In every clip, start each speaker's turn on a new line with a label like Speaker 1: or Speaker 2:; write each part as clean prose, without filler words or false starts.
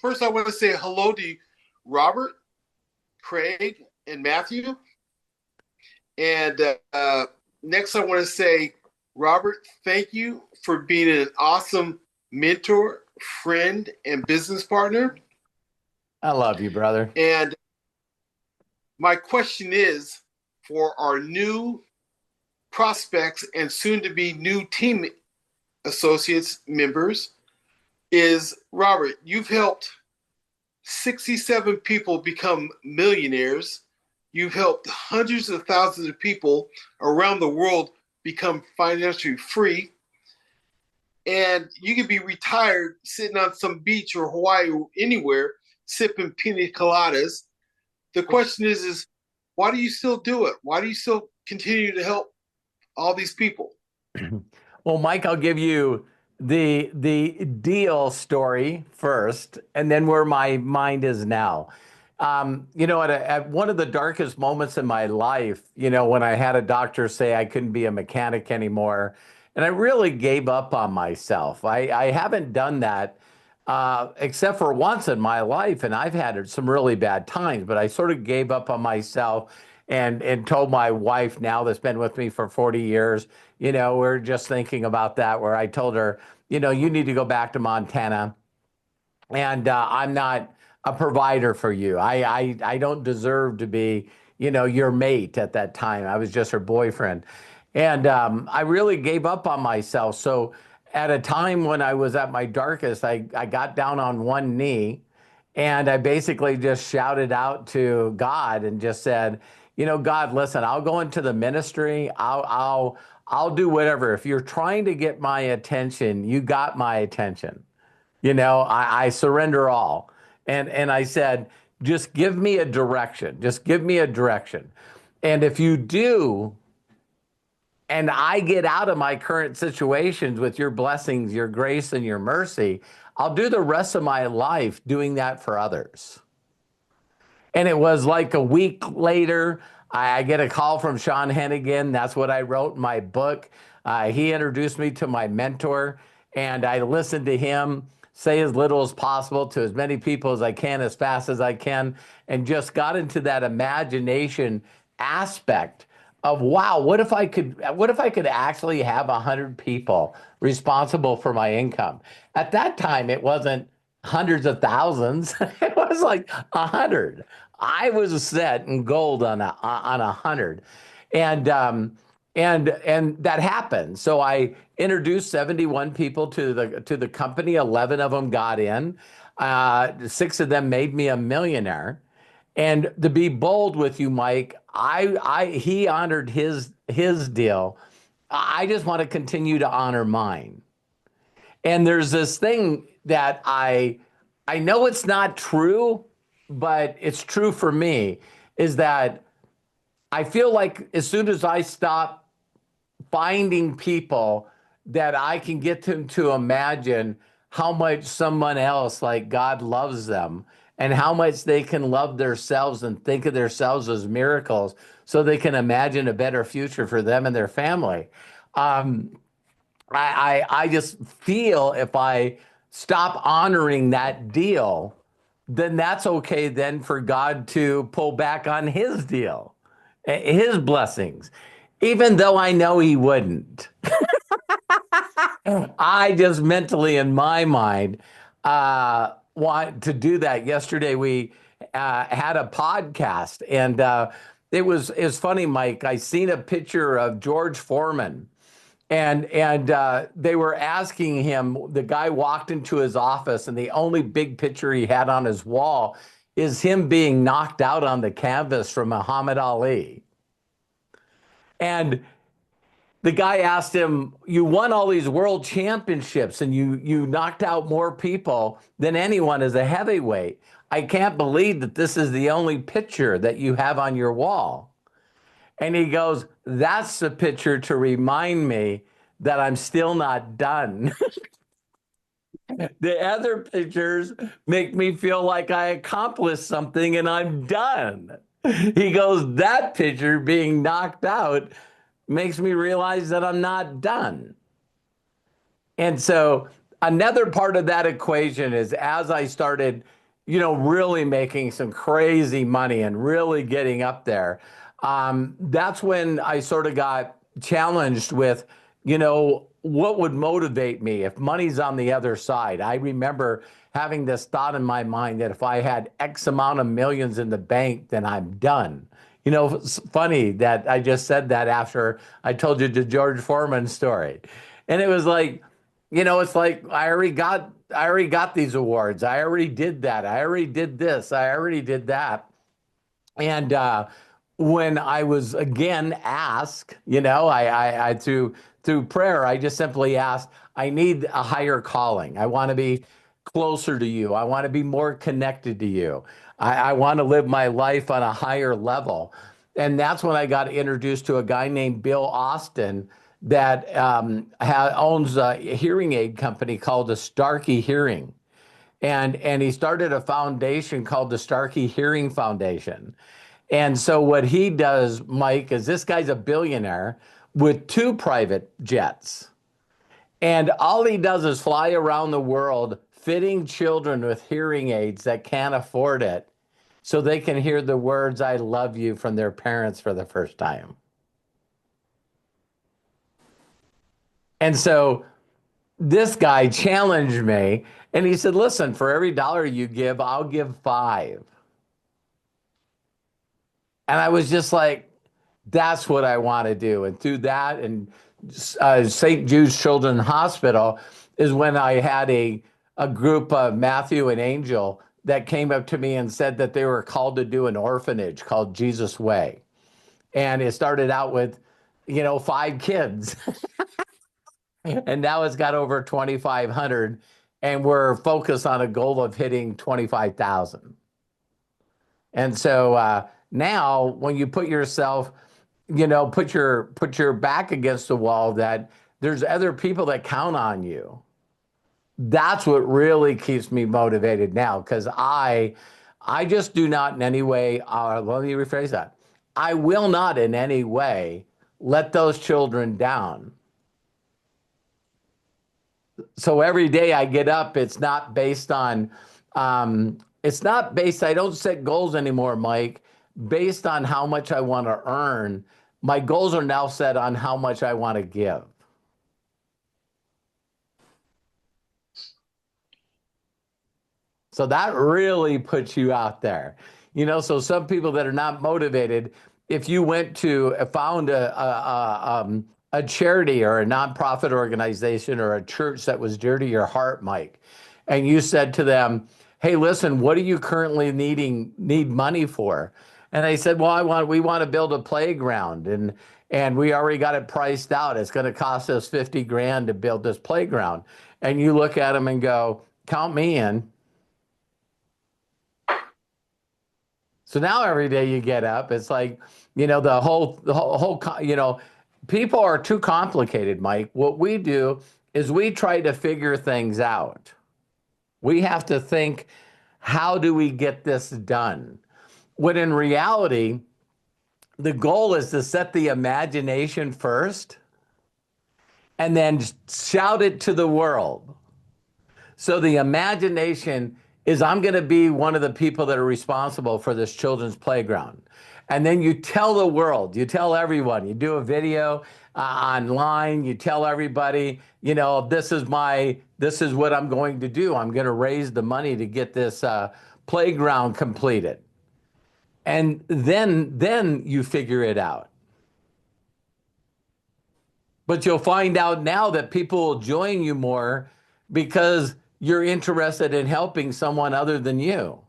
Speaker 1: first I want to say hello to Robert, Craig, and Matthew. And next, I want to say, Robert, thank you for being an awesome mentor, friend, and business partner.
Speaker 2: I love you, brother.
Speaker 1: And my question is for our new prospects and soon to be new team associates members is Robert, you've helped 67 people become millionaires. You've helped hundreds of thousands of people around the world become financially free. And you could be retired sitting on some beach or Hawaii or anywhere sipping pina coladas. The question is why do you still do it? Why do you still continue to help all these people?
Speaker 2: Well, Mike, I'll give you the deal story first, and then where my mind is now. At one of the darkest moments in my life, when I had a doctor say I couldn't be a mechanic anymore, and I really gave up on myself. I haven't done that except for once in my life, and I've had some really bad times, but I sort of gave up on myself and told my wife now that's been with me for 40 years, we're just thinking about that, where I told her, you need to go back to Montana and I'm not a provider for you. I don't deserve to be, your mate at that time. I was just her boyfriend. And I really gave up on myself. So at a time when I was at my darkest, I got down on one knee and I basically just shouted out to God and just said, God, listen, I'll go into the ministry. I'll do whatever. If you're trying to get my attention, you got my attention. I surrender all. And I said, just give me a direction. Just give me a direction. And if you do, and I get out of my current situations with your blessings, your grace, and your mercy, I'll do the rest of my life doing that for others. And it was like a week later, I get a call from Sean Hennigan. That's what I wrote in my book. He introduced me to my mentor, and I listened to him say as little as possible to as many people as I can, as fast as I can, and just got into that imagination aspect of, wow, what if I could actually have 100 people responsible for my income? At that time, it wasn't hundreds of thousands. It was like 100. I was set in gold on 100, and that happened. So I introduced 71 people to the company. 11 of them got in. Six of them made me a millionaire. And to be bold with you, Mike, he honored his deal. I just want to continue to honor mine. And there's this thing that I know it's not true, but it's true for me, is that I feel like as soon as I stop finding people that I can get them to imagine how much someone else like God loves them and how much they can love themselves and think of themselves as miracles so they can imagine a better future for them and their family. Um, I just feel if I stop honoring that deal, then that's okay then for God to pull back on his deal, his blessings, even though I know he wouldn't. I just mentally in my mind want to do that. Yesterday we had a podcast and it was funny, Mike. I seen a picture of George Foreman and they were asking him, the guy walked into his office and the only big picture he had on his wall is him being knocked out on the canvas from Muhammad Ali. And the guy asked him, you won all these world championships and you knocked out more people than anyone as a heavyweight. I can't believe that this is the only picture that you have on your wall. And he goes, that's the picture to remind me that I'm still not done. The other pictures make me feel like I accomplished something and I'm done. He goes, that picture being knocked out makes me realize that I'm not done. And so another part of that equation is as I started, really making some crazy money and really getting up there, that's when I sort of got challenged with, what would motivate me if money's on the other side. I remember having this thought in my mind that if I had X amount of millions in the bank, then I'm done. It's funny that I just said that after I told you the George Foreman story. And it was like, it's like I already got these awards. I already did that. I already did this. I already did that. And when I was again asked, I through prayer, I just simply asked, I need a higher calling. I want to be closer to you. I want to be more connected to you. I want to live my life on a higher level. And that's when I got introduced to a guy named Bill Austin that owns a hearing aid company called the Starkey Hearing. And he started a foundation called the Starkey Hearing Foundation. And so what he does, Mike, is this guy's a billionaire with two private jets. And all he does is fly around the world fitting children with hearing aids that can't afford it so they can hear the words I love you from their parents for the first time. And so this guy challenged me and he said, listen, for every dollar you give, I'll give five. And I was just like, that's what I want to do. And through that and St. Jude's Children's Hospital is when I had a group of Matthew and Angel that came up to me and said that they were called to do an orphanage called Jesus Way. And it started out with, five kids. And now it's got over 2,500. And we're focused on a goal of hitting 25,000. And so now when you put yourself, put your back against the wall that there's other people that count on you. That's what really keeps me motivated now because I just do not in any way, let me rephrase that. I will not in any way let those children down. So every day I get up, it's not based, I don't set goals anymore, Mike, based on how much I want to earn. My goals are now set on how much I want to give. So that really puts you out there. So some people that are not motivated, if you went to found a charity or a nonprofit organization or a church that was dear to your heart, Mike, and you said to them, hey, listen, what do you currently need money for? And they said, well, we want to build a playground and we already got it priced out. It's going to cost us 50 grand to build this playground. And you look at them and go, count me in. So now every day you get up, it's like, people are too complicated, Mike. What we do is we try to figure things out. We have to think, how do we get this done? When in reality, the goal is to set the imagination first and then shout it to the world. So the imagination is I'm going to be one of the people that are responsible for this children's playground. And then you tell the world, you tell everyone, you do a video online, you tell everybody, this is what I'm going to do. I'm going to raise the money to get this playground completed. And then you figure it out. But you'll find out now that people will join you more because you're interested in helping someone other than you.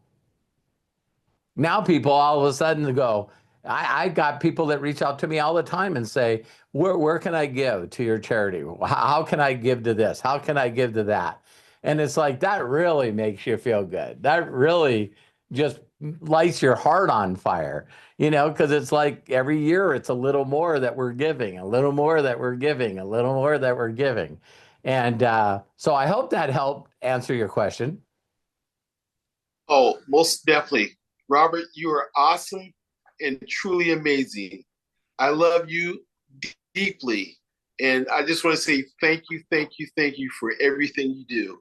Speaker 2: Now people all of a sudden go, I got people that reach out to me all the time and say, where can I give to your charity? How can I give to this? How can I give to that? And it's like, that really makes you feel good. That really just lights your heart on fire, because it's like every year it's a little more that we're giving, a little more that we're giving, a little more that we're giving. And so I hope that helped answer your question.
Speaker 1: Oh, most definitely. Robert, you are awesome and truly amazing. I love you deeply. And I just want to say thank you, thank you, thank you for everything you do.